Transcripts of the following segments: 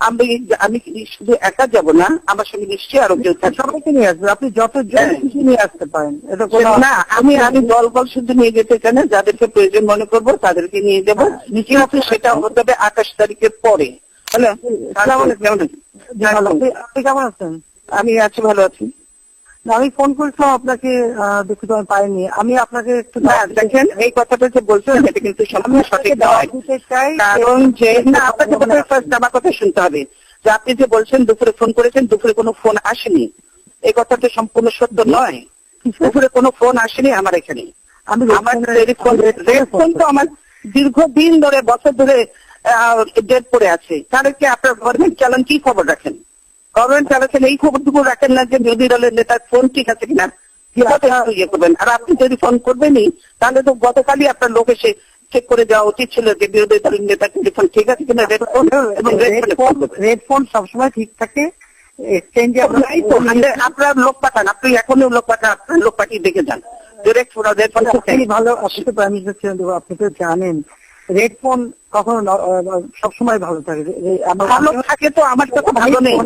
আমি আমি শুধু একা যাব না, আমার সঙ্গে নিশ্চয়ই আরো কেউ থাকবে। সবাইকে নিয়ে আসবে, আপনি যত খুশি নিয়ে আসতে পারেন। এটা না, আমি দল বল শুধু নিয়ে যেতে চাই না, যাদেরকে প্রয়োজন মনে করবো তাদেরকে নিয়ে যাবো। কিন্তু সেটা হতে হবে 28 তারিখের পরে। হ্যালো, আপনি কেমন আছেন? আমি আছি, ভালো আছি। আমি ফোন করেছিলাম আপনাকে, দুঃখিত আমি পাইনি। আমি আপনাকে একটু দেখেন, এই কথাটা যে বলছেন এটা কিন্তু সম্পূর্ণ সঠিক নয়। কারণ যে না, আপনাকে ফার্স্ট আমার কথা শুনতে হবে যে আপনি যে বলছেন দুপুরে ফোন করেছেন, দুপুরে কোনো ফোন আসেনি, এই কথাটা সম্পূর্ণ সত্য নয়। দুপুরে কোনো ফোন আসেনি আমার এখানে। আমার ফোন তো আমার দীর্ঘদিন ধরে, বছর ধরে ডেট পড়ে আছে। তাদেরকে আপনার গভর্নমেন্ট চালান কি খবর রাখেন? গভর্নমেন্ট চালাচ্ছেন, এই খবরটুকু রাখেন না যে বিরোধী দলের নেতার ফোন ঠিক আছে কিনা, ইয়ে করবেন। আর আপনি যদি ফোন করবেনই তাহলে তো গতকালই আপনার লোক এসে চেক করে যাওয়া উচিত ছিল যে বিরোধী দলের নেতার টেলিফোন ঠিক আছে কিনা। রেড ফোন সবসময় ঠিক থাকে। আপনার লোক পাঠান, আপনি এখনই লোক পাঠান, আপনার লোক পাঠিয়ে দেখে যান। ডিরেক্ট ফোন ভালো, আপনি তো প্রাইম মিনিস্টার ছিলেন, আপনি তো জানেন রেড ফোন কখনো সবসময় ভালো থাকে। ভালো থাকে তো আমার তো ভালো নেই,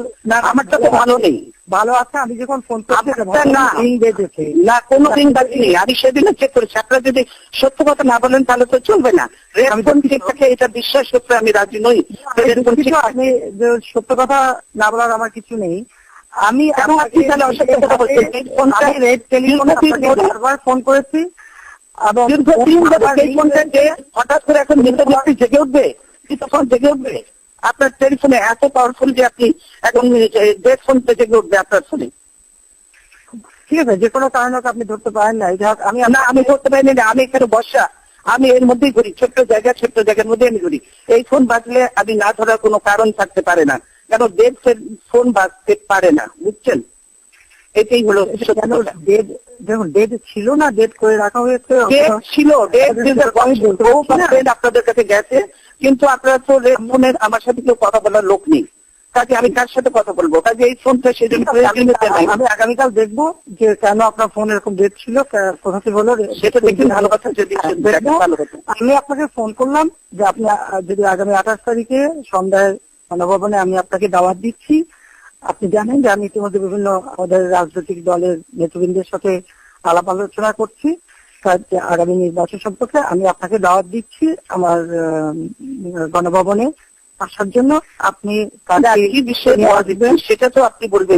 আমার তো ভালো নেই। ভালো আছে, আমি যখন ফোন করছি না, কোনো দিন বাকি নেই। আমি সেদিনে চেক করেছি। আপনারা যদি সত্য কথা না বলেন তাহলে তো চলবে না। রেড ফোন ঠিক থাকে এটা বিশ্বাস করতে আমি রাজি নই। আপনি সত্য কথা না বলার আমার কিছু নেই। আমি ফোন করেছি এবং হঠাৎ করে এখন আপনি জেগে উঠবে, তখন জেগে উঠবে। আপনার টেলিফোনে এত পাওয়ারফুল যে আপনি এখন ডেট ফোনতে জেগে উঠবে আপনার ফোনে। ঠিক আছে, যে কোনো কারণে আপনি ধরতে পারেন না। আমি ধরতে পারিনি না, আমি এখানে বসা, আমি এর মধ্যেই ঘুরি, ছোট্ট জায়গার মধ্যে আমি ঘুরি। এই ফোন বাজলে আমি না ধরার কোনো কারণ থাকতে পারে না, কেন ডেট ফোন বাজতে পারে না, বুঝছেন? এটাই হলো। দেখুন, ডেট ছিল না, ডেট করে রাখা হয়েছে। ছিল ডেট আপনাদের কাছে গেছে, কিন্তু আপনারা তো রেড ফোনের আমার সাথে কেউ কথা বলার লোক নেই। কাজে আমি কার সাথে কথা বলবো? কাজে এই ফোনটা সেদিন আমি আগামীকাল দেখবো যে কেন আপনার ফোন এরকম ডেট ছিল, কোথা থেকে হলো সেটা দেখুন। ভালো কথা, যদি আমি আপনাকে ফোন করলাম যে আপনি যদি আগামী 28 তারিখে সন্ধ্যায় গণভবনে আমি আপনাকে দাওয়াত দিচ্ছি। আপনি জানেন যে আমি ইতিমধ্যে বিভিন্ন আমাদের রাজনৈতিক দলের নেতৃবৃন্দের সাথে আলাপ আলোচনা করছি আগামী নির্বাচন সম্পর্কে। আমি আপনাকে দাওয়াত দিচ্ছি আমার গণভবনে আসার জন্য। আপনি কি বিষয়ে দাওয়াত দিবেন সেটা তো আপনি বলবেন।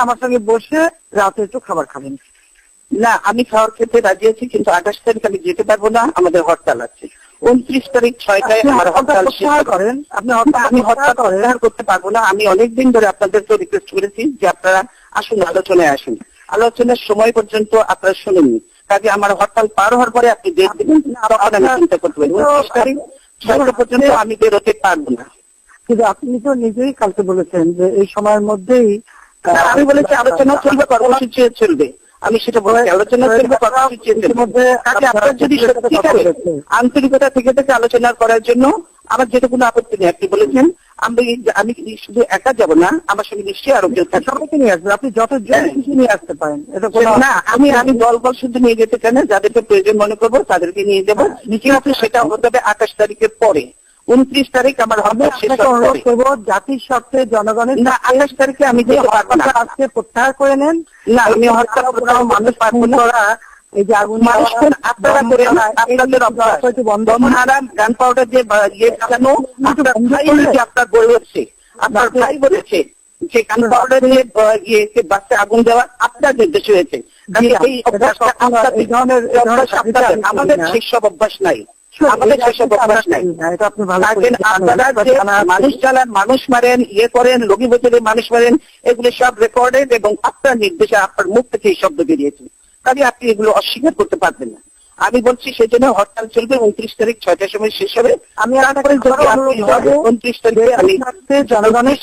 আমার সঙ্গে বসে রাতে একটু খাবার খাবেন। না, আমি খাবার খেতে রাজি আছি, কিন্তু 28 তারিখ আমি যেতে পারবো না, আমাদের হরতাল আছে। 29 তারিখ 6টায় আমার হরতাল করেন। আমি হরতাল করতে পারবো না। আমি অনেকদিন ধরে আপনাদেরকে রিকোয়েস্ট করেছি যে আপনারা আসুন, আলোচনায় আসুন। আলোচনার সময় পর্যন্ত আপনারা শুনেননি। কাজে আমার হরতাল পার হওয়ার পরে আপনি ডেট দেবেন, তখন আমি চিন্তা করতে পারি। 29 তারিখ 6টা পর্যন্ত আমি বেরোতে পারবো না। কিন্তু আপনি তো নিজেই কালকে বলেছেন যে এই সময়ের মধ্যেই। আমি বলেছি আলোচনা চলবে, কর্মসূচি চলবে। আমি সেটা বলছি, আলোচনা চলবে, কর্মসূচি চলবে। আপনার যদি আন্তরিকতা থেকে আলোচনা করার জন্য আমার যেটা কোনো আপত্তি নেই। আপনি বলেছেন আমি শুধু একা যাব না, আমার সঙ্গে নিশ্চয়ই আরো কেউ থাকবে। সবাইকে নিয়ে আসবে, আপনি যত খুশি নিয়ে আসতে পারেন। না, আমি দল বল শুধু নিয়ে যেতে চাই না, যাদেরকে প্রয়োজন মনে করবো তাদেরকে নিয়ে যাবো। কিন্তু সেটা হতে হবে 28 তারিখের পরে। 29 তারিখ আমার হবে। অনুরোধ করবো জাতির স্বার্থে জনগণের না, 28 তারিখে আমি যেতে পারবো না। আজকে প্রত্যাহার করে নেন। না, আমি হরতাল মানুষ পারবো না। এই যে আগুন আপনারা করে আপনাদের গান পাউডার যে ইয়ে চালানো, আপনার বই হচ্ছে, আপনার ভাই বলেছে যে গান পাউডার নিয়ে বাচ্চা আগুন দেওয়া আপনার নির্দেশ হয়েছে। আমাদের সেসব অভ্যাস নাই, আমাদের সেসব অভ্যাস নাই। আপনারা যে মানুষ চালান, মানুষ মারেন, ইয়ে করেন, লগি বছরে মানুষ মারেন, এগুলো সব রেকর্ডেড এবং আপনার নির্দেশে আপনার মুখ থেকে এই শব্দ বেরিয়েছে। কাজে আপনি এগুলো অস্বীকার করতে পারবেন না। আমি বলছি সেজন্য হরতাল চলবে। 29 তারিখ 6টার সময় শেষ হবে। আমি 29 তারিখে আমি জনগণের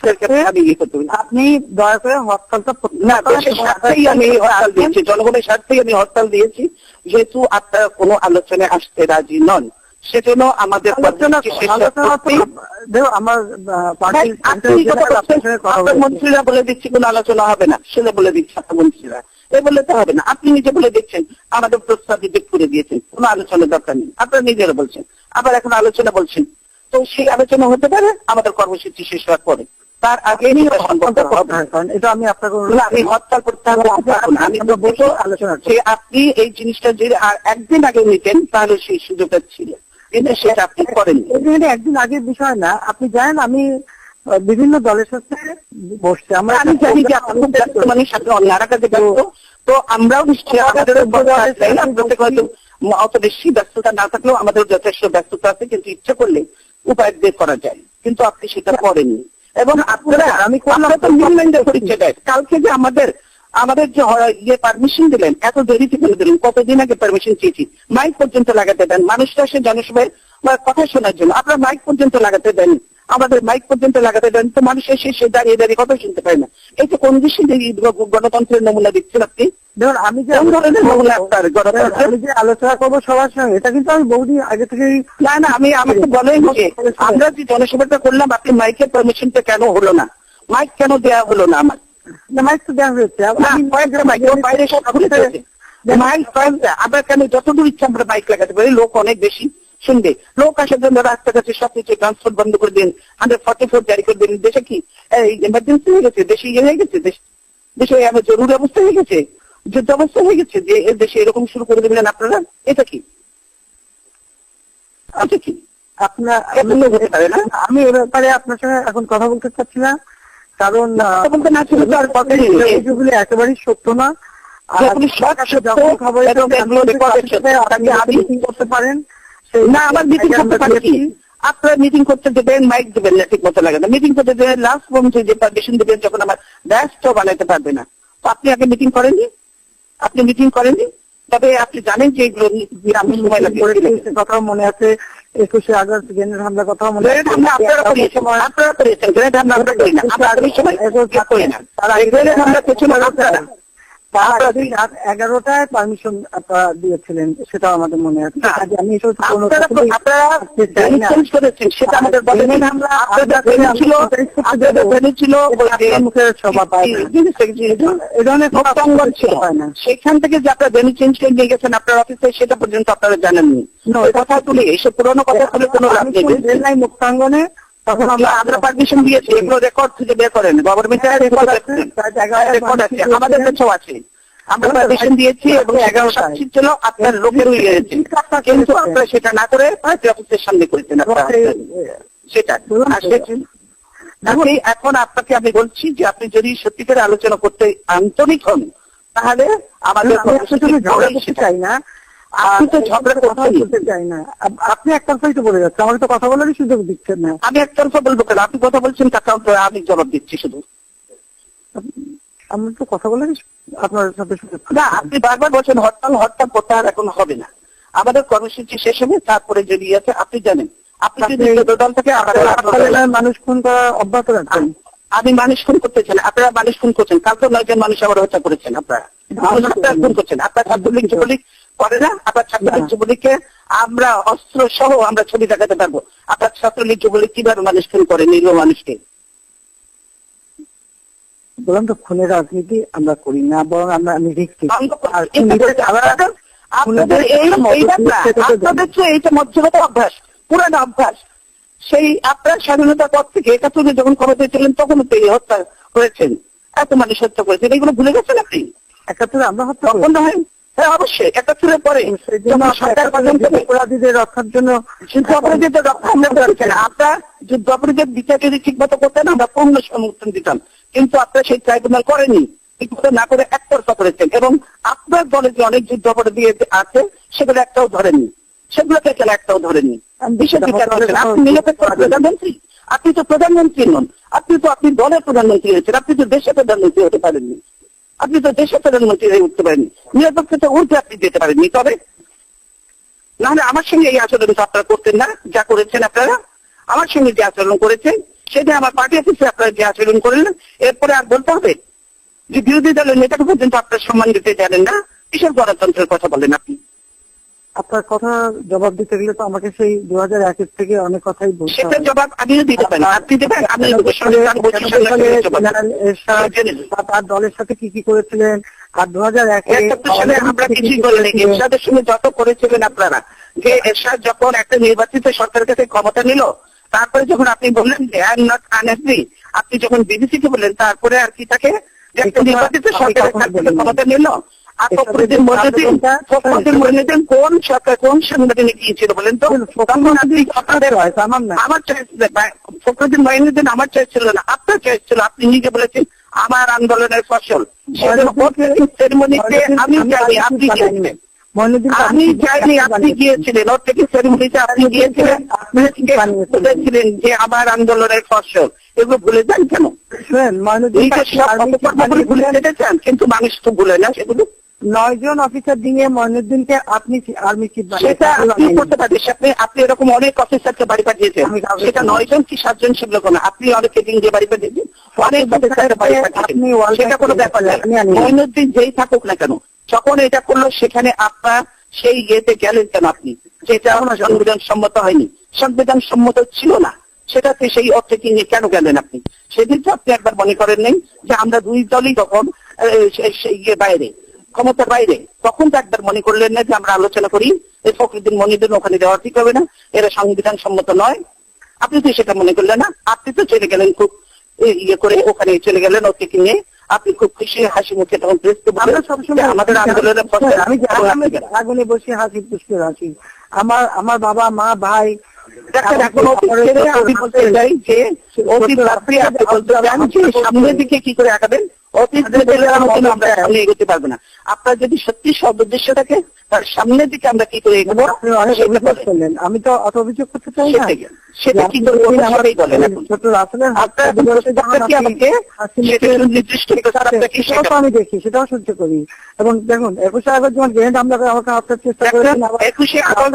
আমি ইয়ে করতে পারি। আপনি দয়া করে হরতালটা না, দেশের স্বার্থেই আমি হরতাল দিয়েছি, জনগণের স্বার্থেই আমি হরতাল দিয়েছি। যেহেতু আপনারা কোনো আলোচনায় আসতে রাজি নন, সেজন্য আমাদের মন্ত্রীরা বলে দিচ্ছি কোনো আলোচনা হবে না, সেটা বলে দিচ্ছে আপনার মন্ত্রীরা। বললে তো হবে না। আপনি নিজে বলে দিচ্ছেন, আমাদের প্রস্তাব রিজেক্ট করে দিয়েছেন, কোনো আলোচনার দরকার নেই, আপনারা নিজেরা বলছেন। আবার এখন আলোচনা বলছেন, তো সেই আলোচনা হতে পারে আমাদের কর্মসূচি শেষ হওয়ার পরে, তার আগে নিয়ে কারণ এটা আমি আপনাকে আমি হরতাল করতে হবে আমি তো বলবো আলোচনা যে আপনি এই জিনিসটা যদি আর একদিন আগে নিতেন তাহলে সেই সুযোগটা ছিল, কিন্তু সেটা আপনি করেননি। এটা একদিন আগের বিষয় না, আপনি জানেন আমি বিভিন্ন দলের সাথে বসছি, আমি জানি যে আপনি খুব ব্যস্ত, মানে সাথে অন্যারা কাজে ব্যস্ত, তো আমরাও নিশ্চয়ই আমাদের অত বেশি ব্যস্ততা না থাকলেও আমাদের যথেষ্ট ব্যস্ততা আছে, কিন্তু ইচ্ছা করলে উপায় বের করা যায়, কিন্তু আপনি সেটা করেননি। এবং আপনারা আমি কালকে যে আমাদের যে ইয়ে পারমিশন দিলেন, এত দেরিতে করে দিলেন, কতদিন আগে পারমিশন চেয়েছি, মাইক পর্যন্ত লাগাতে দেন, মানুষরা সে জনসভায় কথা শোনার জন্য আপনারা মাইক পর্যন্ত লাগাতে দেন, আমাদের মাইক পর্যন্ত লাগাতে দেন, তো মানুষ এসে সে দাঁড়িয়ে দাঁড়িয়ে কথা শুনতে পারে না। এই তো কোন দেশে গণতন্ত্রের নমুনা দিচ্ছেন আপনি? ধরুন আমি যে আলোচনা করবো সবার সঙ্গে, এটা কিন্তু আমি বহুদিন আগে থেকে না আমি আমাকে বলেন যে আমরা যে জনসভাটা করলাম আপনি মাইকের পারমিশনটা কেন হলো না, মাইক কেন দেওয়া হলো না? আমার মাইক তো দেওয়া হয়েছে, বাইরে সব মাইক আমরা কেন যতদূর ইচ্ছা আমরা মাইক লাগাতে পারি, লোক অনেক বেশি শুনবে, লোক আসার জন্য রাস্তাঘাটে সবকিছু ট্রান্সপোর্ট বন্ধ করে দিন, 144 জারি করে দিন। দেশে কি ইমার্জেন্সি হয়ে গেছে, দেশে ইয়ে হয়ে গেছে, দেশে আমার জরুরি অবস্থা হয়ে গেছে, যুদ্ধ অবস্থা হয়ে গেছে যে এর দেশে এরকম শুরু করে দেবেন আপনারা? এটা কি আচ্ছা কি আপনার আমি এ ব্যাপারে আপনার সঙ্গে এখন কথা বলতে চাচ্ছি না, কারণ বলতে না ছিল তো আর কথা এগুলি একেবারেই সত্য না। করতে পারেন না, আমার মিটিং করতে পারে কি? আপনারা মিটিং করতে দেবেন, মাইক দেবেন না, ঠিক মতো লাগে না। মিটিং করতে দেবেন, লাস্ট পর্যন্ত যে পারমিশন দেবেন যখন আমার ব্যস্ত বানাতে পারবে না, তো আপনি আগে মিটিং করেননি, আপনি মিটিং করেননি। তবে আপনি জানেন যে এগুলো আমি সময় লাগে, কথা মনে আছে 21শে আগস্ট গ্রেনেড হামলার কথা মনে আছে, আপনারা করেছেন, গ্রেনেড হামলা আমরা করি না, আমরা আগামী সময় করি না, তারা গ্রেনেড হামলা পেছনে আপনারা 11টায় পারমিশন আপনারা দিয়েছিলেন, সেটা আমাদের মনে আছে। আমি সেটা আমাদের বলেন, সেখান থেকে যে আপনারা ভেন্যু চেঞ্জ করে নিয়ে গেছেন আপনার অফিসে, সেটা পর্যন্ত আপনারা জানেননি। কথা তুলে এইসব পুরোনো কথা তুলে কোনো লাভ নেই। মুক্তাঙ্গনে তখন আমরা পারমিশন দিয়েছি, এগুলো রেকর্ড থেকে বের করেন, গভর্নমেন্টের রেকর্ড আছে, আমাদের কাছেও আছে। আমরা পারমিশন দিয়েছি এবং 11টা ছিল, আপনার লোকের হয়েছে, কিন্তু আপনারা সেটা না করে অফিসের সামনে করেছেন সেটা। এখন আপনাকে আমি বলছি যে আপনি যদি সত্যিকার আলোচনা করতে আন্তরিক হন তাহলে আমাদের চাই না, আপনি তো ঝগড়া কথা বলতে চাই না, আপনি একতরফাই তো বলে যাচ্ছে, আমাকে তো কথা বলারই সুযোগ দিচ্ছেন না। আমি একতরফা বলবো কেন? আপনি কথা বলছেন, তাকে আমি জবাব দিচ্ছি শুধু। আমি তো কথা বলারই আপনার সাথে না, আপনি বারবার বলছেন হরতাল প্রত্যাহার এখন হবে না, আমাদের কর্মসূচি শেষ হবে, তারপরে যদি আছে আপনি জানেন, আপনি যদি দল থেকে মানুষ খুন করা অব্যাহত রাখবেন। আমি মানুষ খুন করতেছেন, আপনারা মানুষ খুন করছেন, কাল তো 9 জন মানুষ আবার হত্যা করেছেন, আপনারা খুন করছেন। আপনার ছাত্রলীগ যুবলীগ করে না? আপনার ছাত্রলীগ যুবলীগকে আমরা অস্ত্র সহ আমরা ছবি দেখাতে পারবো আপনার ছাত্রলীগ যুবলীগ কিভাবে মানুষ খুন করে, নিরীহ মানুষকে। বললাম তো, খুনের রাজনীতি আমরা করি না, বরং আমরা আপনাদের এইটা মধ্যগত অভ্যাস, পুরানো অভ্যাস। সেই আপনার স্বাধীনতার পর থেকে 71 যখন ক্ষমতায় ছিলেন তখন হত্যা করেছেন, এত মানুষ হত্যা করেছেন, এগুলো ভুলে গেছেন আপনি? 71 আমরা হত্যা হয়? হ্যাঁ অবশ্যই, 71-এর পরে অপরাধীদের রক্ষার জন্য যুদ্ধ অপরাধীদের রক্ষা আমরা করেছেন। আপনার যুদ্ধ অপরাধীদের বিচার যদি ঠিক মতো করতেন আমরা পূর্ণ সমর্থন দিতাম, কিন্তু আপনারা সেই ট্রাইব্যুনাল করেনি, ঠিকমতো না করে একতরফা করেছেন। এবং আপনার দলে যে অনেক যুদ্ধ অপরাধী আছে সেগুলো একটাও ধরেননি, সেগুলোকে কেন একটাও ধরেননি? আপনি নিরপেক্ষ প্রধানমন্ত্রী, আপনি তো প্রধানমন্ত্রী নন, আপনি দলের প্রধানমন্ত্রী হয়েছেন, আপনি তো দেশের প্রধানমন্ত্রী হতে পারেননি, আপনি তো দেশের প্রধানমন্ত্রী হয়ে উঠতে পারেননি, নিরপেক্ষতা উঠে আপনি যেতে পারেননি। তবে নাহলে আমার সঙ্গে এই আচরণ আপনারা করতেন না, যা করেছেন আপনারা আমার সঙ্গে যে আচরণ করেছেন, সেটা আমার পার্টি অফিসে আপনারা যে আচরণ করলেন, এরপরে আর বলতে হবে যে বিরোধী দলের নেতাকে পর্যন্ত আপনার সম্মান দিতে জানেন না, কিসের গণতন্ত্রের কথা বলেন আপনি? আপনার কথা জবাব দিতে গেলে তো আমাকে সেই 2001 থেকে অনেক কথাই বলতে হবে। সেটা জবাব আমিও দিতে পারি, আপনি দেবেন? তার দলের সাথে কি কি করেছিলেন, আর 2001 সালে আমরা কিছুই বলিনি। এরশাদের সঙ্গে যত করেছিলেন আপনারা, যে এরশাদ যখন একটা নির্বাচিত সরকারের কাছে ক্ষমতা নিল, তারপরে যখন আপনি বললেন যে আই এম নট আনএগ্রি, আপনি যখন বিবিসি কে বললেন, তারপরে আর কি তাকে যে একটা নির্বাচিত সরকারের কাছ থেকে ক্ষমতা নিল। আর ফখরুদ্দিন মইনুদ্দিন কোন সরকার, কোন সংগঠনে গিয়েছিল বলেন তো? আপনাদের আমার চয়েস, ফখরুদ্দিন মইনুদ্দিন আমার চয়েস ছিল না, আপনার চয়েস ছিল। আপনি নিজে বলেছেন আমার আন্দোলনের ফসল। সেরেমনিতে আমি যাইনি, আপনি গিয়েছিলেন। আমি যাইনি, আপনি গিয়েছিলেন। ওর থেকে সেরেমনিতে আপনি গিয়েছিলেন, আপনি বলেছিলেন যে আমার আন্দোলনের ফসল। এগুলো ভুলে যান কেন? ভুলে যেতে চান, কিন্তু মানুষ তো ভুলে না সেগুলো। 9 জন অফিসার দিয়ে মইনুদ্দিনকে আপনি আর্মি চিফ সেটা আপনি করতে পারেন। আপনি এরকম অনেক অফিসারকে বাড়ি পাঠিয়েছেন, সেটা 9 জন কি 7 জন সেগুলো কোনো, আপনি অনেককে দিয়ে বাড়ি পাঠিয়েছেন, অনেক অফিসারকে বাড়ি পাঠিয়েছেন, সেটা কোনো ব্যাপার না। মইনুদ্দিন যেই থাকুক না কেন, যখন এটা করলো সেখানে আপনার সেই ইয়েতে গেলেন কেন আপনি? যেটা সংবিধান সম্মত হয়নি, সংবিধান সম্মত ছিল না, সেটাতে সেই অর্থে নিয়ে কেন গেলেন আপনি? সেদিন তো আপনি একবার মনে করেন নাই যে আমরা দুই দলই তখন সেই বাইরে, ক্ষমতার বাইরে, তখন তো একবার মনে করলেন না যে আমরা আলোচনা করি এই ফখরুদ্দিন মইনুদ্দিন ওখানে যাওয়া ঠিক হবে না, এরা সংবিধান সম্মত নয়? আপনি তো সেটা মনে করলেন না। আপনি তো চলে গেলেন খুব ইয়ে করে, ওখানে চলে গেলেন ওকে কিনে, আপনি খুব খুশি হাসি মুখে তখন আমাদের আন্দোলনের ফসল। আমি আগুনে বসে হাসি পুষ্পে হাসি। আমার বাবা মা ভাই আমি বলতে চাই যে অতীত আপনি বলতে চান যে সামনের দিকে কি করে আগাবেন, অতীত আমরা সামনে এগোতে পারবো না। আপনার যদি সত্যি সব উদ্দেশ্য থাকে তার সামনের দিকে আমরা কি করে এগোবো, আমি তো অত অভিযোগ করতে চাই না। সেটা কি করে আমারই বলেন এখন। আমি দেখি, সেটাও সহ্য করি। এবং দেখুন 21 আগস্ট যখন গ্রেনেড হামলা করে আমাকে হত্যার চেষ্টা করেন, 21 আগস্ট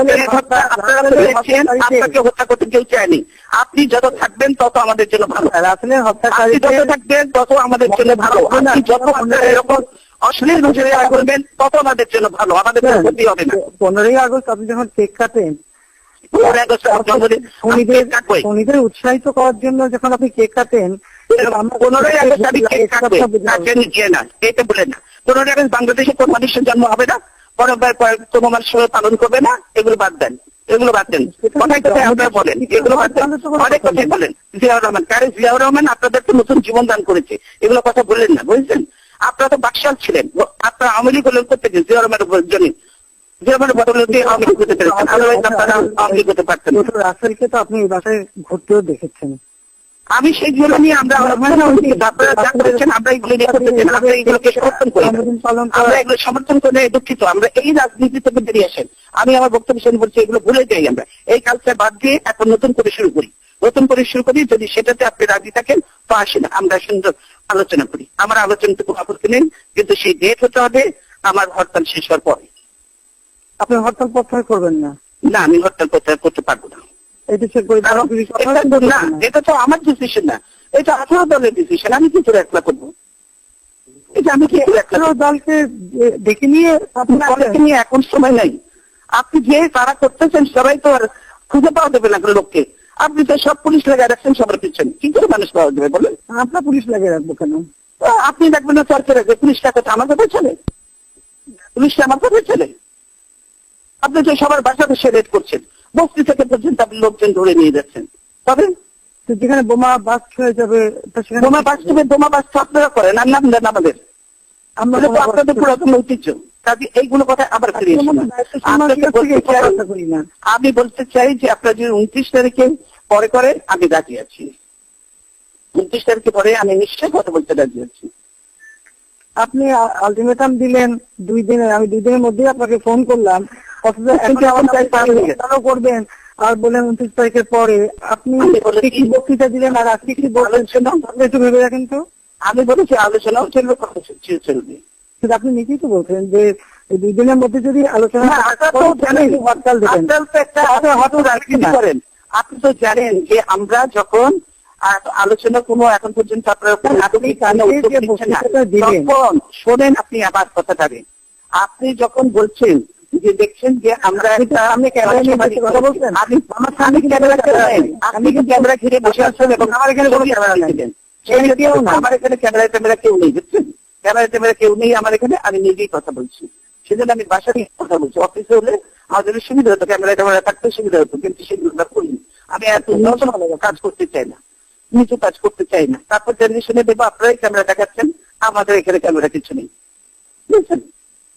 আপনাকে হত্যা করতে কেউ চায়নি। আপনি যত থাকবেন তত আমাদের জন্য ভালো, রাসেলের হত্যাকারী যত থাকবেন তত আমাদের জন্য ভালো। আপনি যত এরকম অশ্লীল নজরে করবেন তত আমাদের জন্য ভালো, আমাদের ক্ষতি হবে না। 15ই আগস্ট আপনি যখন কেক কাটেন, শনিদের উৎসাহিত করার জন্য যখন আপনি কেক কাটেন, 15ই আগস্ট আমি কেক কাটেন গিয়ে না, এটা বলেন না। 15ই আগস্ট বাংলাদেশে কোন মানুষের জন্ম হবে না, কোন মানুষ পালন করবে না, এগুলো বাদ দেন, এগুলো বাদ দেন। কথায় কথায় আপনারা বলেন, এগুলো বাদ দেন, অনেক কথাই বলেন। জিয়াউর রহমান, কারে জিয়াউর রহমান আপনাদেরকে নতুন জীবন দান করেছে, এগুলো কথা বললেন না, বুঝছেন? আপনারা তো বাকশাল ছিলেন, আপনারা আওয়ামী লীগ করতে গেছেন জিয়াউর রহমানের জন্য, জিয়াউর রহমানের বদলে আওয়ামী লীগ করতে পেরেছেন, আদারওয়াইজ আপনারা আওয়ামী লীগ করতে পারতেন। রাসেলকে তো আপনি এই বাসায় ঘুরতেও দেখেছেন। আমি সেইগুলো নিয়ে আমরা যা করেছেন আমরা এইগুলো নিয়ে করতে চাই, আমরা এইগুলোকে সমর্থন করি, আমরা এগুলো সমর্থন করে দুঃখিত। আমরা এই রাজনীতি থেকে বেরিয়ে আসেন। আমি আমার বক্তব্য শুনে বলছি এগুলো ভুলে যাই, আমরা এই কালচার বাদ দিয়ে এখন নতুন করে শুরু করি, যদি সেটাতে আপনি রাজি থাকেন তো আসেন, আমরা সুন্দর আলোচনা করি। আমার আলোচনাতে কোনো আপত্তি নেই, কিন্তু সেই ডেট হতে হবে আমার হরতাল শেষ হওয়ার পরে। আপনি হরতাল প্রত্যাহার করবেন না? না, আমি হরতাল প্রত্যাহার করতে পারবো না। এটা তো আমার ডিসিশন না, এটা 18 দলের ডিসিশন। আমি কি করে একলা করবো? এটা আমি কি 18 দলকে ডেকে নিয়ে এখন সময় নাই। আপনি যে তারা করতেছেন সবাই তো আর খুঁজে পাওয়া দেবে না লোককে। আপনি তো সব পুলিশ লাগিয়ে রাখছেন সবার পিছনে, কি করে মানুষ পাওয়া যাবে বলেন? আপনার পুলিশ লাগিয়ে রাখবো কেন? আপনি রাখবেন না সরকার রাখবে, পুলিশটা কথা আমার কথা ছেলে, পুলিশটা আমার কথা ছেলে। আপনি তো সবার বাসাতে সেলেট করছেন, বস্তি থেকে পর্যন্ত আপনি লোকজন ধরে নিয়ে যাচ্ছেন। তবে যেখানে বোমা বাস্ট হয়ে যাবে, বোমা বাস্ট আপনারা করেন, আর নাম দেন আমাদের, আমরা তো আপনাদের পুরাতন ঐতিহ্য। কাজে এইগুলো কথা আবার ফিরিয়ে আমি বলতে চাই যে আপনারা যদি 29 তারিখে পরে করেন আমি রাজি আছি, 29 তারিখে পরে আমি নিশ্চয়ই কথা বলতে রাজি আছি। আপনি আলটিমেটাম দিলেন 2 দিনের, আমি 2 দিনের মধ্যে আপনাকে ফোন করলাম, করবেন আর বলেন 29 তারিখের পরে। আপনি কি বক্তৃতা দিলেন আর আজকে কি বলছেন একটু ভেবে রাখেন তো। আমি বলেছি আলোচনাও চলবে, চলবে, কিন্তু আপনি নিজেই তো বলছেন যে 2 দিনের মধ্যে যদি আলোচনা হরতাল করেন। আপনি তো জানেন যে আমরা যখন আলোচনা কোনো এখন পর্যন্ত আপনারা শোনেন, আপনি আবার কথা যাবেন। আপনি যখন বলছেন যে দেখছেন যে আমরা আপনি ক্যামেরা ঘিরে বসে আসছেন এবং আমার এখানে কোনো ক্যামেরা নেই, আমার এখানে ক্যামেরা কেউ নেই, বুঝছেন? ক্যামেরা কেউ নেই আমার এখানে, আমি নিজেই কথা বলছি। সেজন্য আমি বাসা নিয়ে কথা বলছি। অফিসে হলে আমাদের সুবিধা হতো, ক্যামেরা থাকতে সুবিধা হতো, কিন্তু সেগুলো আমরা করিনি। আমি এত নতুন কাজ করতে চাই না, নিচু কাজ করতে চাই না। তারপর টেলিভিশনে দেবো, আপনারাই ক্যামেরা দেখাচ্ছেন, আমাদের এখানে ক্যামেরা কিছু নেই, বুঝছেন?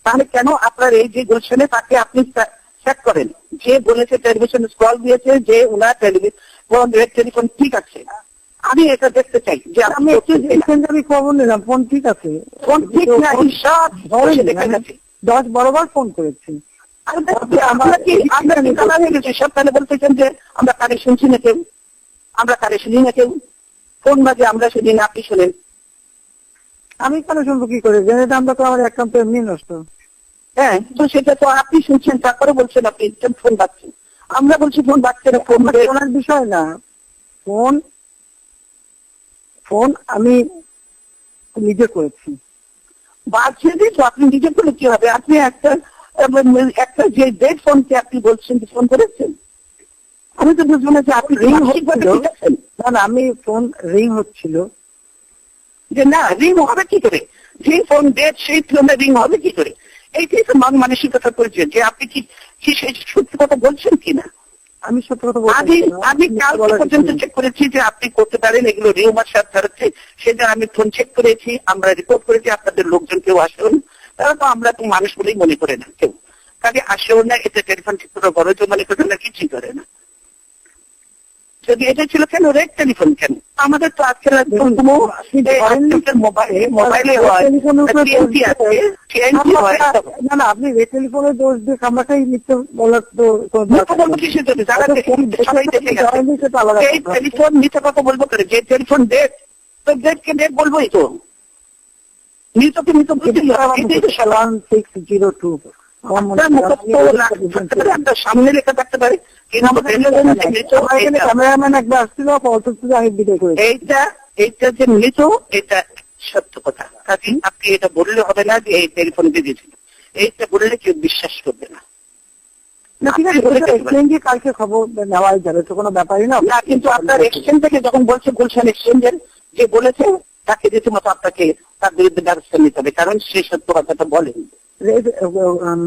তাহলে কেন আপনার এই যে গুলশানে তাকে আপনি চেক করেন, যে বলেছে টেলিভিশন স্ক্রল দিয়েছে যে ওনার টেলিফোন ঠিক আছে, আমি এটা দেখতে চাই যে আমি একটু আমি খবর নিলাম, ফোন ঠিক আছে, ফোন ঠিক না, সব ধরে দেখা যাচ্ছে। 10 বরাবর ফোন করেছি। আমরা কি জানা হয়ে গেছে সব? তাহলে বলতেছেন যে আমরা কারে শুনছি না কেউ, আমরা কারে শুনি না কেউ, কোন মাঝে আমরা শুনি না আপনি শোনেন। আমি কেন শুনবো কি করে? জেনে আমরা তো আমার অ্যাকাউন্ট এমনি নষ্ট। হ্যাঁ, তো সেটা তো আপনি শুনছেন, তারপরে বলছেন আপনি ফোন বাজছে, আমরা বলছি ফোন বাজছে না। ফোন ওনার বিষয় না, ফোন ফোন আমি নিজে করেছি। বাজছে যে তো আপনি নিজে করে কি হবে? আপনি একটা একটা যে ডেড ফোনকে আপনি বলছেন ফোন করেছেন, আমি তো বুঝবো না যে আপনি রিং হচ্ছিল। না, আমি ফোন রিং হচ্ছিল যে না, রিং হবে কি করে? যে ফোন ডেড সেই ফোনে রিং হবে কি করে? এইটাই তো মানসিকতা করেছেন যে আপনি কি সত্যি কথা বলছেন কিনা। আমি সত্যি কথা বলছি। আমি কাল পর্যন্ত চেক করেছি যে আপনি করতে পারেন এগুলো রিউমার সাথে ধরেছে, সেটা আমি ফোন চেক করেছি, আমরা রিপোর্ট করেছি, আপনাদের লোকজন কেউ আসেন, তারা তো আমরা তো মানুষ বলেই মনে করে না কেউ, কাজে আসেও না, এতে টেলিফোন ঠিক করে বড় মনে করে না, কিছুই করে না। যদি এটা ছিল কেন রেড টেলিফোন কেন? আমাদের তো আজকের মোবাইলে না না, আপনি রেড টেলিফোনের দোষ দিয়ে খামাখাই মিথ্যে বলার তো কিসের জন্য? টেলিফোন মিথ্যে কথা বলবো করে, যে টেলিফোন ডেট, তো ডেটকে ডেট বলবোই তো, মৃতকে মৃত বুঝতে 1602 সামনে লেখা থাকতে পারে। ক্যামেরাম্যান একবার আসছিল, আমি ভিডিও করি। এইটা যে মৃত, এটা সত্য কথা, কাজে আপনি এটা বললে হবে না যে এই টেলিফোন দিয়ে দিয়েছিল, এইটা বললে কেউ বিশ্বাস করবে না। ঠিক আছে, কালকে খবর নেওয়াই যাবে, তো কোনো ব্যাপারই না। কিন্তু আপনার এক্সচেঞ্জ থেকে যখন বলছে গুলশান এক্সচেঞ্জের যে বলেছে, তাকে রীতিমতো আপনাকে তার বিরুদ্ধে ব্যবস্থা নিতে হবে, কারণ সে সত্য কথাটা বলেন।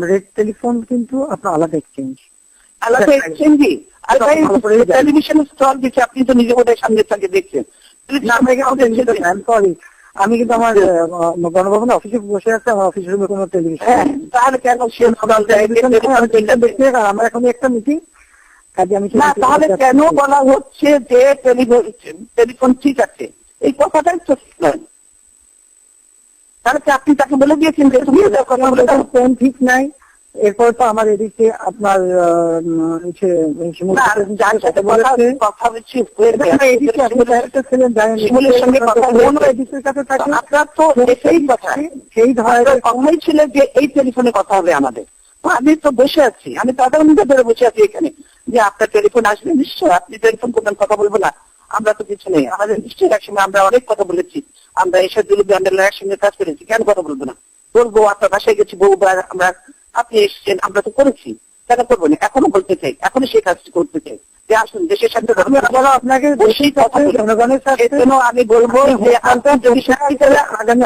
রেড টেলিফোন কিন্তু আপনার আলাদা এক্সচেঞ্জ, আলাদা এক্সচেঞ্জই। আর টেলিভিশন স্টল দিচ্ছে, আপনি তো নিজে বোধহয় সামনে থেকে দেখছেন। সরি, আমি কিন্তু আমার গণভবনের অফিসে বসে আছে, আমার অফিসের রুমে কোনো টেলিভিশন। তাহলে কেন আমার এখন একটা মিটিং, কাজে আমি তাহলে কেন বলা হচ্ছে যে টেলিফোন ঠিক আছে? এই কথাটাই তো নয়। তাহলে আপনি তাকে বলে দিয়েছেন যে তুমি ফোন ঠিক নাই। এরপর তো আমার এদিকে আপনার সেই ধরনের কথাই ছিল যে এই টেলিফোনে কথা হবে আমাদের। আমি তো বসে আছি, আমি তো আধা ঘন্টা ধরে বসে আছি এখানে, যে আপনার টেলিফোন আসবে নিশ্চয়, আপনি টেলিফোন করবেন, কথা বলবো না, আমরা তো কিছু নেই। আমাদের নিশ্চয়ই একসঙ্গে আমরা অনেক কথা বলেছি, আমরা এসব একসঙ্গে কাজ করেছি, কেন কথা বলবো না? বলবো, আপনার বাসায় গেছি বহুবার, আমরা আপনি এসছেন, আমরা তো করেছি, কেন করবো না? এখনো বলতে চাই, এখনো সেই কাজটি করতে চাই যে আসুন দেশের সাথে আপনাকে জনগণের সাথে। আমি বলবো যে আগামী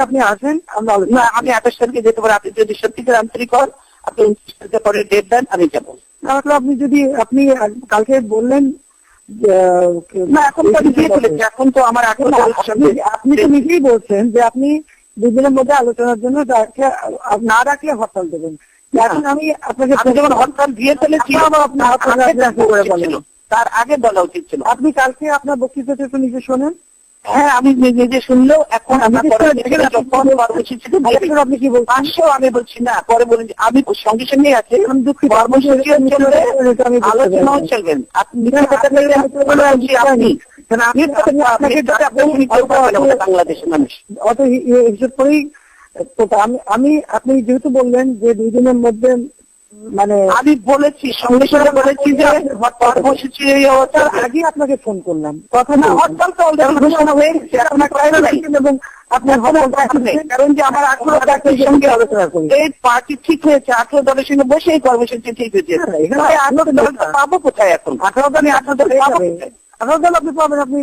আপনি আসেন, আমরা আমি 28 তারিখে যেতে পারি, আপনি যদি সত্যিকার আন্তরিক হন, আপনি 29 তারিখে পরে ডেট দেন, আমি যাবো। আপনি যদি আপনি কালকে বললেন না, এখন তো আমি দিয়ে বলেছি, এখন তো আমার আপনি তো নিজেই বলছেন যে আপনি দুদিনের মধ্যে আলোচনার জন্য না রাখলে হরতাল দেবেন। এখন আমি আপনাকে যখন হরতাল দিয়ে ফেলেছি, তার আগে বলা উচিত ছিল। আপনি কালকে আপনার বক্তৃতাটা একটু নিজে শোনেন। হ্যাঁ, আমি নিজে শুনলেও এখন আপনি কি বলছেন? আমি বলছি না, পরে বলেন আমি সঙ্গে সঙ্গে আছে, কর্মসূচি আলোচনাও চলবেন। বাংলাদেশের মানুষ অত হিসেব করেই আমি আপনি যেহেতু বললেন যে 2 দিনের মধ্যে, মানে আমি বলেছি, সঙ্গে সঙ্গে বলেছি যে কর্মসূচি আগে আপনাকে ফোন করলাম, কথা না, হরতাল তো ঘোষণা হয়ে গেছে, এবং আপনার কারণ যে আমার 18 দলের সঙ্গে আলোচনা করি, এই পার্টি ঠিক হয়েছে, 18 দলের সঙ্গে বসে এই কর্মসূচি ঠিক হয়েছে। 18 দল পাবো কোথায় এখন? 18 দল 18 দল 18 দল আপনি পাবেন, আপনি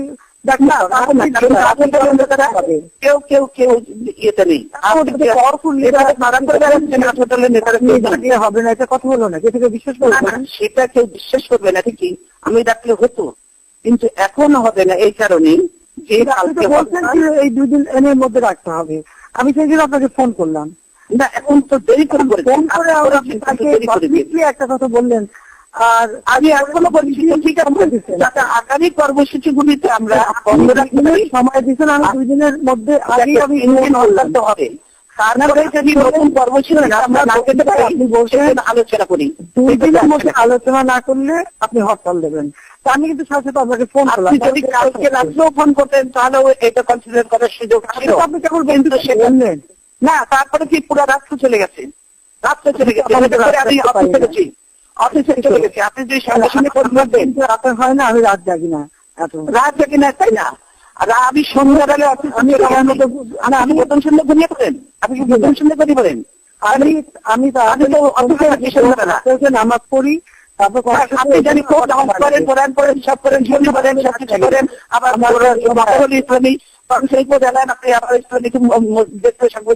কেউ কেউ কেউ ইয়েতে নেই, হবে না, এটা কথা হলো না, কে থেকে বিশ্বাস করবে না, সেটা কেউ বিশ্বাস করবে না ঠিকই, আমি ডাকলে হতো, কিন্তু এখন হবে না এই কারণেই যে কালকে বলছেন এই 2 দিন এর মধ্যে রাখতে হবে। আমি সেই জন্য আপনাকে ফোন করলাম। না, এখন তো দেরি করে ফোন করে একটা কথা বললেন, আর আমি এখনো বলছি ঠিক আছে, যাতে আগামী কর্মসূচিগুলিতে আমরা সময় দিচ্ছেন, আমি 2 দিনের মধ্যে আগে আমি করতে হবে। তারপরে যদি নতুন কর্মসূচি আমরা না পেতে পারি, আপনি বলছেন আলোচনা করি, 2 দিনের মধ্যে আলোচনা না করলে আপনি হরতাল দেবেন। তা আমি কিন্তু সাথে সাথে আপনাকে ফোন করলাম, যদি কালকে রাত্রেও ফোন করতেন তাহলেও এটা কনসিডার করার সুযোগ ছিল। আপনি কেবল কিন্তু বললেন না, তারপরে কি পুরো রাত্র চলে গেছে, রাত্রে চলে গেছে, আমি অফিসে গেছি, অফিসে চলে গেছি, আপনি যদি সঙ্গে সঙ্গে ফোন করবেন। রাতে হয় না, আমি রাত জাগি না, রাত জাগি না, তাই না? আর আমি সন্ধ্যাবেলা অফিস, আমি প্রথম সন্ধ্যে ঘুমিয়ে পড়েন, আপনি কি প্রথম সন্ধ্যে ঘুমিয়ে পড়েন? আমি তো অফিসে আছি সন্ধ্যাবেলা, নামাজ পড়ি, তারপর আপনি জানি নামাজ করেন, কোরআন পড়েন, সব করেন, ঝুলি করেন, সব কিছু করেন, আবার ইসলামী সেই পদ এলেন, আপনি আবার ইসলামিক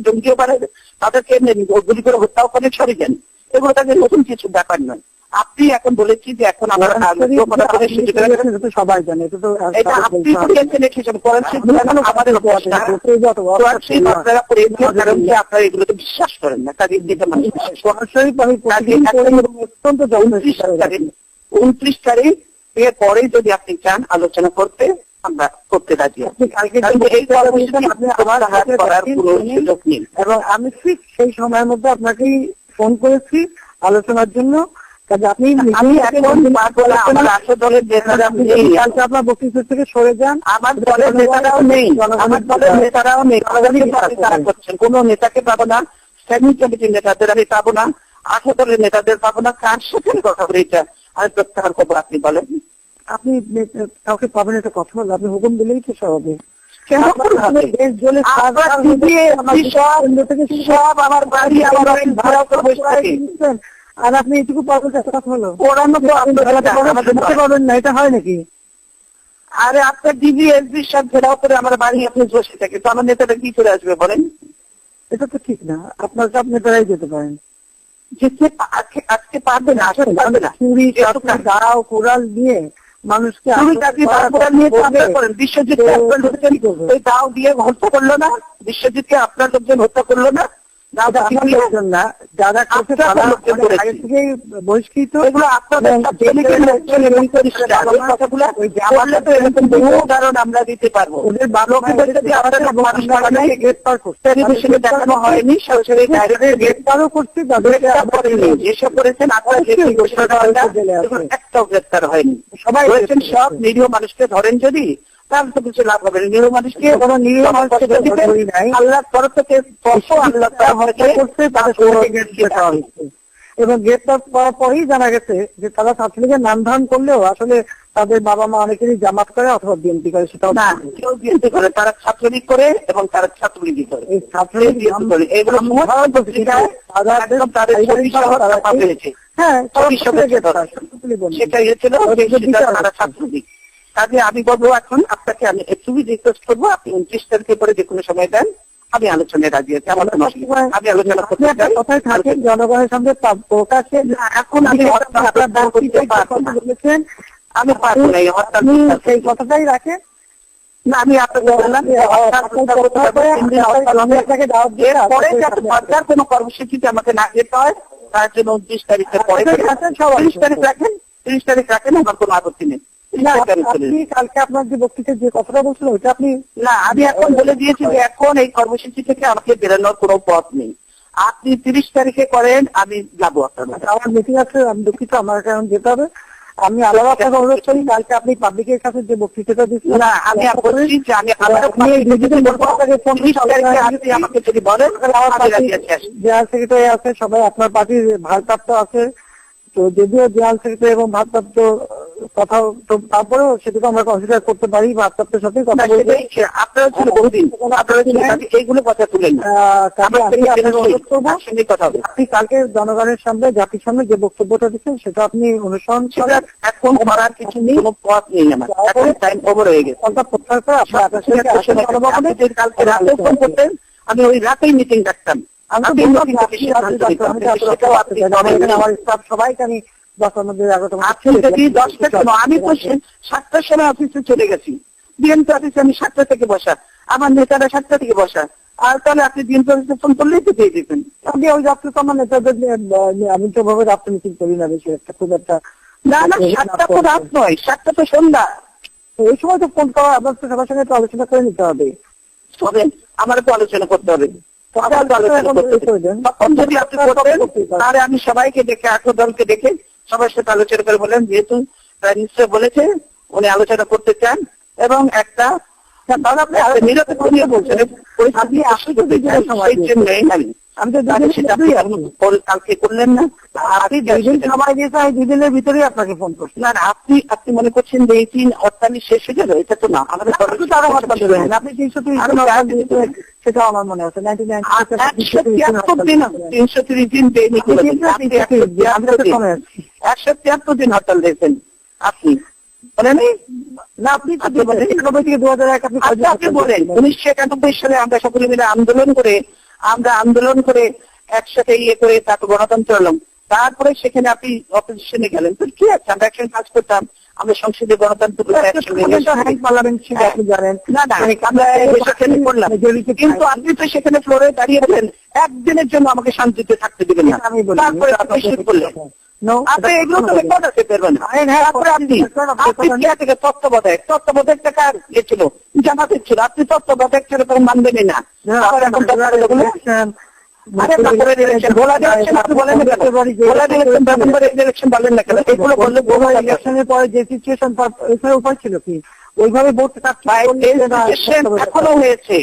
জঙ্গিও পারেন, তাদেরকে গুলি করে হত্যাও করেন, সরে যান, এগুলো তাদের নতুন কিছু ব্যাপার নয়। আপনি এখন বলেছি যে এখন আমরা সবাই জানে, এটা তো আপনি আমাদের আপনারা এগুলোকে বিশ্বাস করেন না, কাজে সরাসরি অত্যন্ত 29 তারিখ এর পরে যদি আপনি চান আলোচনা করতে, আমরা করতে রাজি আছি। এই কর্মসূচি আপনি আমার হাত করার কোনো সুযোগ নেই, এবং আমি ঠিক সেই সময়ের মধ্যে আপনাকেই ফোন করেছি আলোচনার জন্য। আমি এখন আমার রাষ্ট্র দলের নেতারা নেই, আপনার বক্তৃতা থেকে সরে যান, আমার দলের নেতারাও নেই, আমার দলের নেতারাও নেই, করছেন কোন নেতাকে পাবো না, স্ট্যান্ডিং কমিটির নেতাদের আমি পাবো না, 8 দলের নেতাদের পাবো না, কার সাথে কথা বলে এটা আমি প্রত্যাহার করবো। আপনি বলেন, আপনি কাউকে পাবেন, এটা কথা হলো, আপনি হুকুম দিলেই তো সব হবে। সব আমার বাড়ি আমার ভাড়া করে বসে থাকে, আর আপনি এটুকু পাবেন, কথা হলো, পাবেন না, এটা হয় নাকি? আরে আপনার ডিবি এসবি সব ঘেরাও করে আমার বাড়ি আপনি বসে থাকে, তো আমার নেতাটা কি করে আসবে বলেন? এটা তো ঠিক না, আপনার সব নেতারাই যেতে পারেন, আজকে পারবে না, আসলে পারবে না। চুরি দাও কোরাল দিয়ে মানুষকে বিশ্বজিৎ ওই দাও দিয়ে হত্যা করলো না, বিশ্বজিৎকে আপনার লোকজন হত্যা করলো না, যারা বহিষ্কৃত, এগুলো আপনাদের উদাহরণ আমরা দিতে পারবো। টেলিভিশনে দেখানো হয়নি, সরাসরি গ্রেপ্তারও করছে, যেসব করেছেন আপনারা একটাও গ্রেপ্তার হয়নি, সবাই বলেছেন সব নিরীহ মানুষকে ধরেন যদি, তাহলে তো কিছু লাভ হবে না। নিরীহ মানুষকে কোনো নিরীহ মানুষকে আল্লাহর তরফ থেকে এবং গ্রেপ্তার করার পরেই জানা গেছে যে তারা ছাত্রলীগের নাম ধারণ করলেও আসলে তাদের বাবা মা অনেকেরই জামাত করে অথবা বিএনপি করে, সেটাও না, কেউ বিএনপি করে, তারা ছাত্রলীগ করে এবং তারা ছাত্রলীগই করে, এই ছাত্রলীগ করে, এগুলো সেটাই হচ্ছিল তারা ছাত্রলীগ। কাজে আমি বলবো এখন আপনাকে আমি একটু রিকোয়েস্ট করবো, আপনি 29 তারিখের পরে যে কোনো সময় দেন, আমি আলোচনায় রাজি আছি, আমার কোনো অসুবিধা, আমি আলোচনা করতে চাই। কথায় থাকেন জনগণের সামনে প্রকাশে, এখন আমি বলেছেন আমি পারবো না, সেই কথাটাই রাখেন না, আমি আপনাকে বললাম সরকার কোন কর্মসূচিতে আমাকে না যেতে হয়, তার জন্য 29 তারিখের পরে 30 তারিখ রাখেন, 30 তারিখ রাখেন, আমার কোনো আপত্তি নেই। কালকে আপনার যে বক্তৃতায় যে কথাটা বলছিল ওইটা আপনি না, আমি এখন বলে দিয়েছি যে এখন এই কর্মসূচি থেকে আমাকে বেরোনোর কোনো পথ নেই, আপনি 30 তারিখে করেন, আমি যাবো আপনার। আমার মিটিং আছে, আমি দুঃখিত, আমার কারণ যেতে হবে। আমি আলাদা আপনাকে অনুরোধ করি, কালকে আপনি পাবলিকের কাছে যে বক্তৃতাটা দিচ্ছেন, না আমি বলছি যে আমি আমাকে যদি বলেন, জেনারেল সেক্রেটারি আছে, সবাই আপনার পার্টির ভারপ্রাপ্ত আছে, তো যদিও জেনারেল সেক্রেটারি এবং ভারপ্রাপ্ত কথা, তো তারপরেও সেটাকে আমরা কনসিডার করতে পারি, ভারপ্রাপ্তের সাথে কথা বলতে। আপনারা ছিল বহুদিন, আপনারা ছিল এইগুলো কথা তুলেন আপনি কালকে জনগণের সামনে, জাতির সামনে যে বক্তব্যটা দিচ্ছেন সেটা আপনি অনুসরণ করেন। এখন করার কিছু নেই, কোনো পথ নেই আমার, এখন টাইম ওভার হয়ে গেছে। প্রত্যাহার করে আপনার কালকে রাতেও ফোন করতেন, আমি ওই রাতেই মিটিং ডাকতাম। আমার স্টাফ সবাইকে আমি 10টার মধ্যে আমি তো 7টার সময় অফিসে চলে গেছি, বিএনপি অফিসে আমি 7টা থেকে বসা, আমার নেতারা 7টা থেকে বসা। আর তাহলে আপনি বিএনপি অফিসে ফোন করলেই তো পেয়ে যেতেন। আমি ওই রাত্রে তো আমার নেতাদের আমি তো ভাবে রাত্রে মিটিং করি না বেশি একটা, খুব একটা। না না, 7টা তো রাত নয়, 7টা তো সন্ধ্যা। এই সময় তো ফোন করা, আপনার তো সবার সঙ্গে তো আলোচনা করে নিতে হবে। তবে আমার তো আলোচনা করতে হবে। তখন যদি আপনি করতেন তাহলে আমি সবাইকে ডেকে, 8 দলকে ডেকে সবার সাথে আলোচনা করে বললেন, যেহেতু নিশ্চয় বলেছে উনি আলোচনা করতে চান এবং একটা আমি তো কালকে করলেন না, আপনি 2 দিন সময় দিয়েছে, আমি 2 দিনের ভিতরেই আপনাকে ফোন করছি। না না, আপনি মনে করছেন যে এই 3 হরতালি শেষ হয়ে গেল, এটা তো না। আমাদের আপনি 330 সেটা আমার মনে আছে 330 দিন 173 দিন হরতাল দিয়েছেন আপনি, বলেন না? আপনি 1991 থেকে 2001 আপনি বলেন 1991 সালে আমরা সকলে মিলে আন্দোলন করে একসাথে করে তারপর গণতন্ত্র এলাম। তারপরে সেখানে আপনি অপোজিশনে গেলেন, তো কি আছে, আমরা একসঙ্গে কাজ করতাম, আমরা সংসদে গণতন্ত্র কিন্তু আপনি তো সেখানে ফ্লোরে দাঁড়িয়ে বলেন একদিনের জন্য আমাকে শান্তিতে থাকতে দিবেন না, আমি তারপরে করলেন আপনি এগুলো তো রেকর্ড আছে পারবেন। তারপরে আপনি তত্ত্বাবধায়ক টাকা ছিল, জামাতের ছিল, আপনি তত্ত্বাবধায়ক ছিল তখন মানবেনই না। আবার এখন উপায় ছিল কি ওইভাবে এখনো হয়েছে।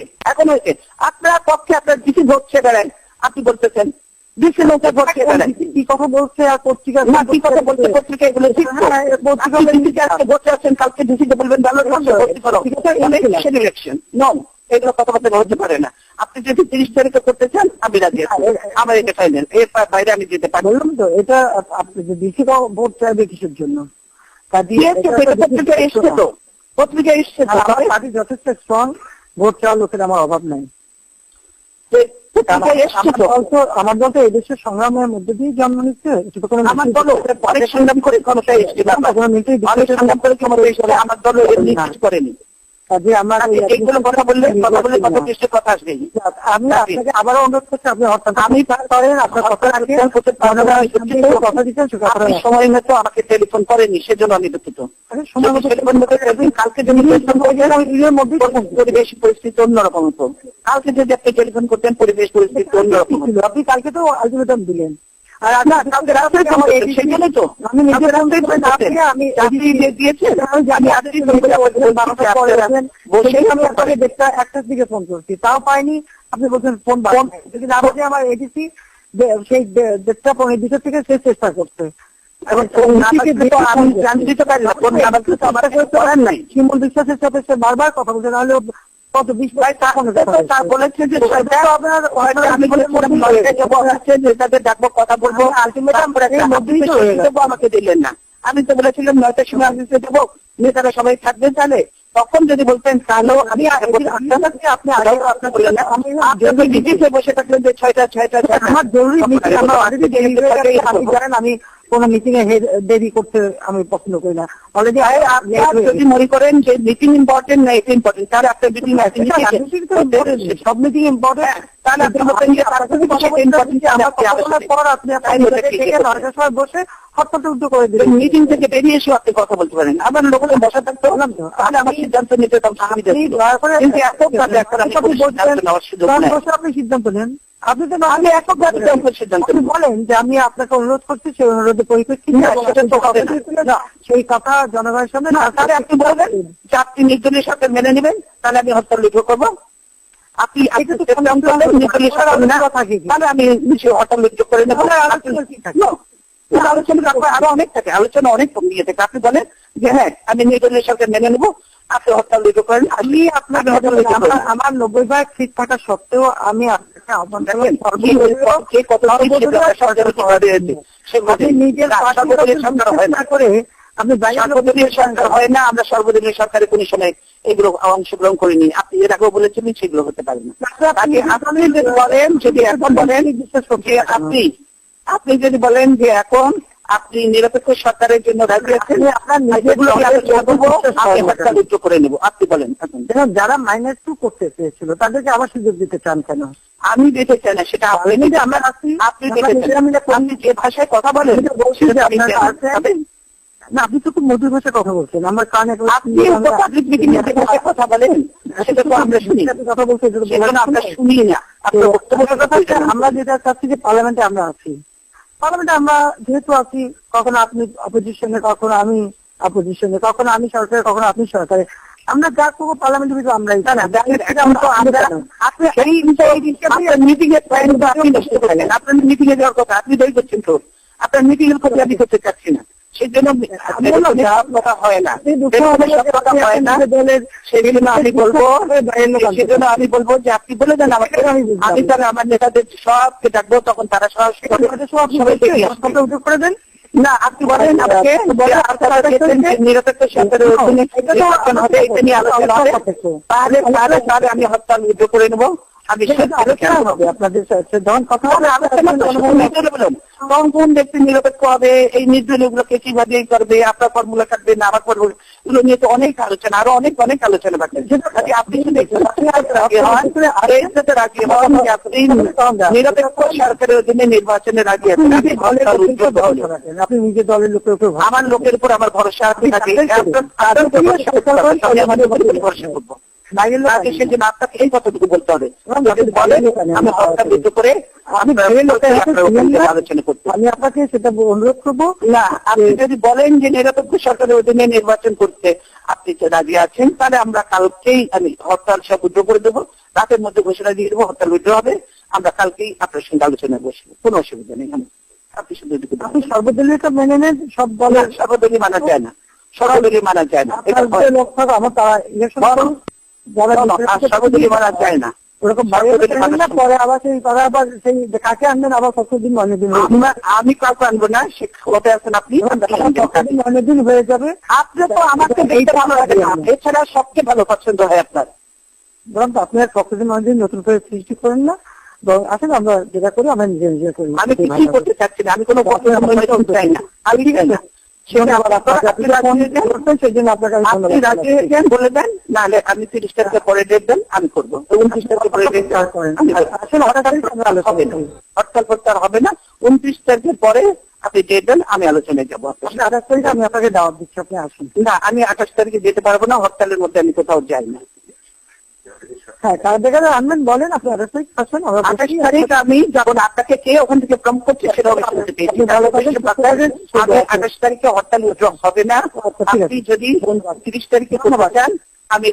আপনার পক্ষে আপনার ডিসি ভোট বেড়ান, আপনি বলতেছেন ডিসি লোকের ভোট বেড়ান, কি কথা বলছে আর পত্রিকা কি কথা বলছে, পত্রিকা এগুলো ভোটে আছেন, কালকে ডিসিকে বলবেন ভালো ইলেকশন নন, এগুলো কথাবার্তা হতে পারে না। আপনি যদি 30 তারিখে করতে চান আমি রাজি আছি, আমার এটা ফাইনাল, এর বাইরে আমি যেতে পারি। বললাম তো, এটা আপনি ডিসি ভোট চাইবে কিসের জন্য? পত্রিকা এসছে তো, পার্টি যথেষ্ট স্ট্রং, ভোট চাওয়ার লোকের আমার অভাব নাই। আমার দল তো এদেশের সংগ্রামের মধ্যে দিয়ে জন্ম নিচ্ছে, আমার দল অনেক সংগ্রাম করে ক্ষমতায় এসেছে, সংগ্রাম করে ক্ষমতায় এসেছে, আমার দল এমনি কিছু করেনি। এইগুলো কথা বললে কত কিছু কথা আসবে। আমি আপনাকে আবারও অনুরোধ করছি, আপনি আমি করেন আপনার কথা দিচ্ছেন, সময় মতো আমাকে টেলিফোন করেনি, সেজন্য আমি দুঃখিত। কালকে যদি পরিবেশ পরিস্থিতি অন্যরকম হতো, কালকে যদি আপনি টেলিফোন করতেন পরিবেশ পরিস্থিতি অন্যরকম হতো। আপনি কালকে তো আলটিমেটাম দিলেন, আর কালকে রাত্রে সেখানে তো আমি একটার দিকে ফোন করছি, তাও পাইনি। আপনি বলছেন ফোন যদি না বলছে আমার এডিসি সেই 1:30 থেকে সে চেষ্টা করছে। শিমুল বিশ্বাসের সাথে সে বারবার কথা বলছে, নাহলে কত 20 বলেছে যে তাদের ডাকবো, কথা বলবো, আমাকে দিলেন না। আমি তো বলেছিলাম 9টার সময় অফিসে দেবো, নেতারা সবাই থাকবেন, তাহলে তখন যদি বলতেন তাহলেও আমি আপনি আপনার বললেন না, আমি ডিজিতে বসে থাকলেন যে 6টা আমার জরুরি জানেন, আমি কোন মিটিং এ দেরি করতে আমি পছন্দ করি না। অলরেডি যদি মনে করেন যে মিটিং ইম্পর্টেন্ট না এটা ইম্পর্টেন্ট, তাহলে আপনার মিটিং সব মিটিং ইম্পর্টেন্ট, তাহলে আপনি বসে হট্টগোল করে দিলেন, মিটিং থেকে বেরিয়ে এসে আপনি কথা বলতে পারেন। আমার লোকের বসা থাকতে হলাম তো, তাহলে আমার সিদ্ধান্ত নিতে আপনি সিদ্ধান্ত নেন। আপনি তো আমি এককভাবে সিদ্ধান্ত বলেন যে আমি আপনাকে অনুরোধ করছি, সেই অনুরোধের পরিপ্রেক্ষিতে সেই কথা জনগণের সামনে তাহলে আপনি বলবেন যে আপনি নির্দলীয় সরকার মেনে নেবেন, তাহলে আমি হরতাল উদ্যোগ করবো। আপনি তাহলে আমি হরতাল উদ্যোগ করে নেবো। আলোচনা আরো অনেক থাকে, আলোচনা অনেক নিয়ে থাকে। আপনি বলেন যে হ্যাঁ আমি নির্দলীয় সরকার মেনে নেবো, আপনি হরতাল উইথড্র করেন। আমি আপনাকে আমার 90% ঠিক থাকা সত্ত্বেও আমি আপনাকে আহ্বান করলাম নিজের সরকার হয় না করে আপনি সর্বদলীয় সরকার হয় না, আমরা সর্বদলীয় সরকারে কোন সময় এগুলো অংশগ্রহণ করিনি। আপনি এর আগেও বলেছেন সেগুলো হতে পারে না। আপনি যদি বলেন, যদি এখন বলেন আপনি যদি বলেন যে এখন আপনি নিরপেক্ষ সরকারের জন্য রাজি আছেন, আপনার নিজেগুলো উইথড্র করে নেবো। আপনি বলেন যারা -2 করতে চেয়েছিল তাদেরকে আবার সুযোগ দিতে চান কেন? আমি দিতে চাই না, সেটা আপনি আমরা আপনি যে ভাষায় কথা বলেন না, আপনি তো খুব মধুর ভাষায় কথা বলছেন, আমার কানে আপনি পাবলিক মিটিং এ ভাষায় কথা বলেন, সেটা তো আমরা শুনি, কথা বলতে আমরা শুনি না। আমরা যেটা চাচ্ছি যে পার্লামেন্টে আমরা আছি, পার্লামেন্টে আমরা যেহেতু আছি, কখনো আপনি অপোজিশনে, কখনো আমি অপোজিশনে, কখনো আমি সরকারে, কখনো আপনি সরকারে, আমরা যা করবো পার্লামেন্টের ভিতরে আমরাই মিটিং এর আপনি নষ্ট করেন, আপনার মিটিং এ যাওয়ার কথা আপনি দই করছেন, তো আপনার মিটিং এর কথা আমি করতে চাচ্ছি না। সেই জন্য কথা হয় না, হয় না, সেজন্য আমি বলবো, সেজন্য আমি বলবো যে আপনি বলে দেন আমাকে, আমি তাহলে আমার নেতাদের সবকে ডাকবো, তখন তারা সব উদ্যোগ করে দেন। না, আপনি বলেন আমাকে নিরপেক্ষ সরকারের অধীনে হবে, এটা নিয়ে আলোচনা হবে, তাহলে আমি হরতাল উইথড্র করে নেবো। আমি আপনাদের কথা কোন ব্যক্তি নিরপেক্ষ হবে, এই নির্দলীয় গুলোকে কিভাবে করবে, আপনার ফর্মুলা কাটবে না আমার ফর্মুলা, এগুলো নিয়ে তো অনেক আলোচনা, আরো অনেক অনেক আলোচনা বাকি। আপনি যদি আপনি নিরপেক্ষ সরকারের অধীনে নির্বাচনের আগে আপনি নিজের দলের লোকের উপর, আমার লোকের উপর আমার ভরসা থাকে, ভরসা করবো বাইরের লোক আসে, সেজন্য আপনাকে এই কথাটুকু বলতে হবে। আমি হরতাল উইথড্র করে আলোচনা করতে, আমি আপনাকে সেটা অনুরোধ করবো। না, আপনি যদি বলেন যে নিরপেক্ষ সরকারের অধীনে নির্বাচন করতে আপনি রাজি আছেন, তাহলে আমরা কালকেই আমি হরতাল সব উইথড্র করে দেবো, রাতের মধ্যে ঘোষণা দিয়ে দেবো হরতাল উইথড্র হবে, আমরা কালকেই আপনার সঙ্গে আলোচনায় বসবো, কোনো অসুবিধা নেই। আপনি শুধু আপনি সর্বদলীয়টা মেনে নেন, সব দলের সর্বদলীয় মানা যায় না, সর্বদলীয় মানা যায় না, লোক থাকা আমার তারা ইলেকশন সর্বদলীয় মানা যায় না, ওরকম পরে আবার সেই তারা আবার সেই কাকে আনবেন, আবার কতদিন অনেকদিন আমি কাউকে আনবো না, সে কবে আছেন আপনি, অনেকদিন হয়ে যাবে। আপনি তো আমাকে এছাড়া সবচেয়ে ভালো পছন্দ হয় আপনার, বরং আপনি আর কতদিন অনেকদিন নতুন করে সৃষ্টি করেন না, আসলে আমরা যেটা করি আমরা নিজে নিজে করি। আমি কিছুই করতে চাচ্ছি না, আমি কোনো চাই না, আমি ঠিক আছে বলে দেন, নাহলে আপনি 30 তারিখে পরে ডেট দেন, আমি করবো 29 তারিখে পরে ডেট করেন। হরতাল ফরতাল হবে না, 29 তারিখের পরে আপনি ডেট দেন, আমি আলোচনায় যাবো। 28 তারিখে আমি আপনাকে দাওয়াত দিচ্ছি, আপনি আসুন। না, আমি 28 তারিখে যেতে পারবো না, হরতালের মধ্যে আমি কোথাও যাই না। হ্যাঁ, কার দেখা আনবেন বলেন, আপনি 28 তারিখ আসেন। 28 তারিখ আমি যাবো না, আপনাকে কে ওখান থেকে প্রম করছে সেটা 28 তারিখে হরতাল উইথড্র হবে না। আপনি যদি 30 তারিখে কোনো বাঁচান, আমি